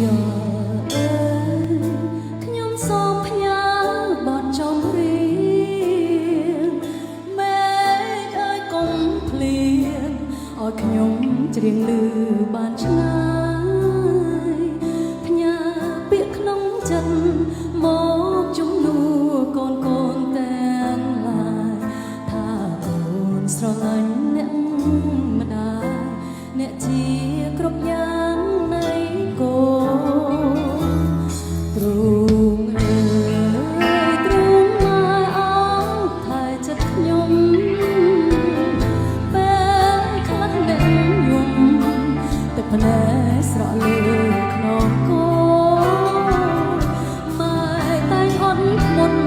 យោអើយខ្ញុំសូមផ្ញើបទចម្រៀងមេឃអើយកុំភ្លៀងឲ្យខ្ញុំច្រៀងឮបានឆ្ងាយផ្ញើពាក្យក្នុងចិត្តមកជំនួសកូនទាំងឡាយថាអូនស្រឡាញ់អ្នកម្ដាយអ្នកជាគ្រប់យ៉ាងនៃកូនទ្រូងអើយទ្រូងមកអស់ថែចិត្តខ្ញុំពេលខ្លះអ្នកយំទឹកភ្នែកស្រក់លើខ្នងកូនម៉ែតែងអត់ធ្មត់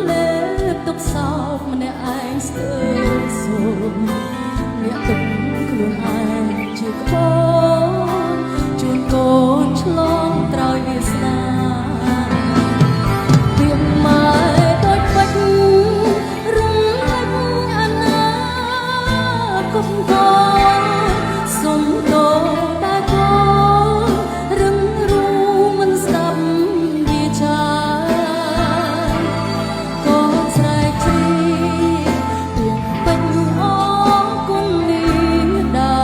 លេបទុកសោកម្នាក់ឯងស្ទើរសូមអ្នកទុកខ្លួនឯងជាក្បូនជូនកូនឆ្លងត្រើយវាសនាពីម៉ែដូចបាច់រំលេចអនាគតកូនសុំតោតែកូនរឹងរូមិនស្ដាប់វាចាកូនស្រែកជ្រីពីពេញអងគុណនេះដា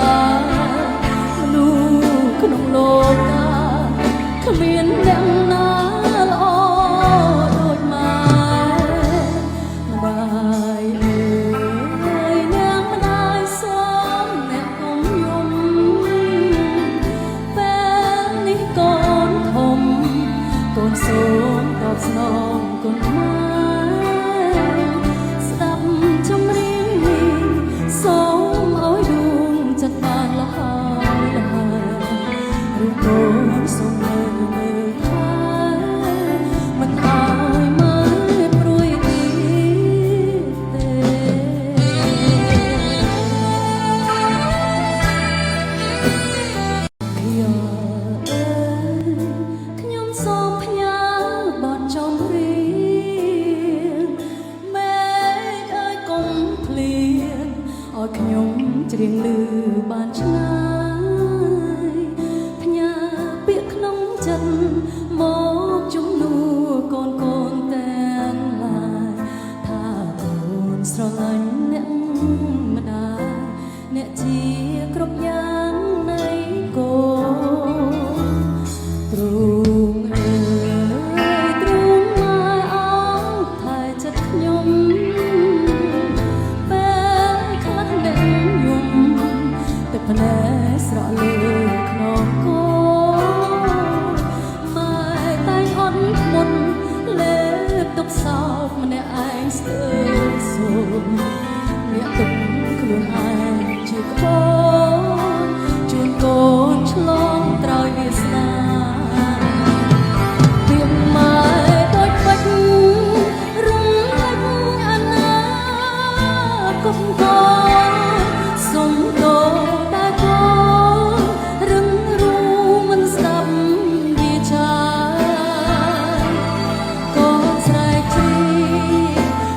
មនុស្សក្នុងលោកកាគ្មានអ្នកណាល្អដូចម៉ែម្ដាយអើយអ្នកម្ដាយសូមអ្នកកុំយំពេលនេះកូនធំកូនសូមតបស្នងគុណម៉ែស្ដាប់ចម្រៀងនេះសូមឲ្យដួងចិត្តបានលហើយលហើយរូបកូនសូមមើលថែមិនឲ្យមើលព្រួយទៀតទេយោអើយខ្ញុំសូមផ្ញើបទចម្រៀងមេឃអើយកុំភ្លៀងឲ្យខ្ញុំច្រៀងឮបានឆ្ងាយផ្ញើពាក្យក្នុងចិត្តមកជំនួសកូនទាំងឡាយថាអូនស្រឡាញ់អ្នកម្ដាយអ្នកជាគ្រប់យ៉ាងនៃកូនទ្រូងអើយទ្រូងមកអស់ថែចិត្តខ្ញុំពេលខ្លះអ្នកយំទឹកភ្នែកស្រក់លើខ្នងកូនម៉ែតែងអត់ធ្មត់លេបទុកសោកម្នាក់ឯងស្ទើរសូមអ្នកទុកខ្លួនឯងជាក្បូនជូនកូនឆ្លងត្រើយវាសនាពីម៉ែដូចបាច់រំលេចអនាគតកូនសុំតោតែកូនរឹងរូមិនស្ដាប់វាចាកូនស្រែកជ្រី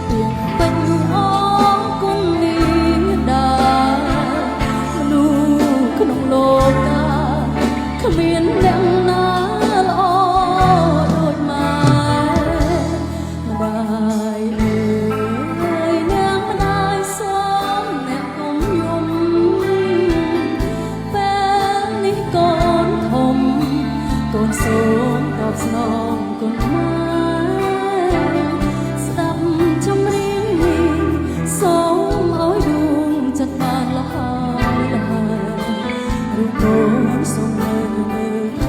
ពីពេញអងគុណនេះដាមនុស្សក្នុងលោកកាគ្មានអ្នកណាល្អដូចម៉ែម្ដាយអើយអ្នកម្ដាយសូមអ្នកកុំយំពេលនេះកូនធំកូនសូមតបស្នងគុណម៉ែស្ដាប់ចម្រៀងនេះសូមឲ្យដួងចិត្តបានលហើយលហើយរូបកូនសូមមើលថែ